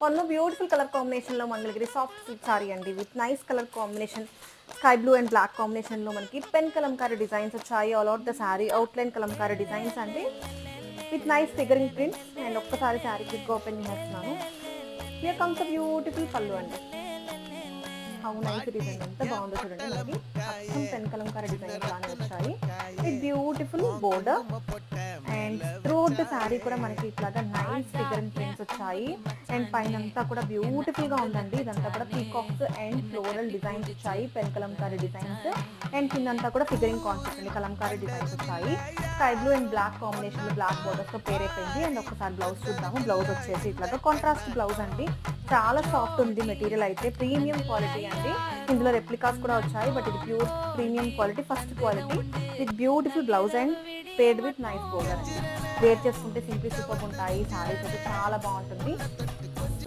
one beautiful color combination lo mangalagiri soft silk saree andi with nice color combination sky blue and black combination lo manaki pen kalamkari designs vachayi all out the saree outline kalamkari designs andi with nice figuring prints and okkasari saree quick open chestunnanu. Here comes a beautiful pallu andi. How nice it is and enta baagundo chudandi manaki akkam pen kalamkari designs laane vachayi with beautiful border and throughout the saree kuda manaki iట్లాగా nice figuring prints vachayi and painanta kuda beautiful ga undandi. idantha kuda peacocks and floral designs vachayi pen kalamkari designs and kindanta kuda figuring concept andi kalamkari designs vachayi sky blue and black combination lo black borders తో పేర్ అయిపోయింది. and ఒక్కసారి blouse చూద్దాము. Blouse వచ్చేసి ఇట్లాగా contrast blouse అండి. చాలా soft ఉంది material అయితే ప్రీమియం క్వాలిటీ అండి. ఇందులో రెప్లికాస్ కూడా వచ్చాయి బట్ ఇది pure premium quality first quality with beautiful blouse and paid with nice border అండి. వేర్ చేసుకుంటే సింప్లీ సూపర్ ఉంటాయి. సారీస్ అయితే చాలా బాగుంటుంది.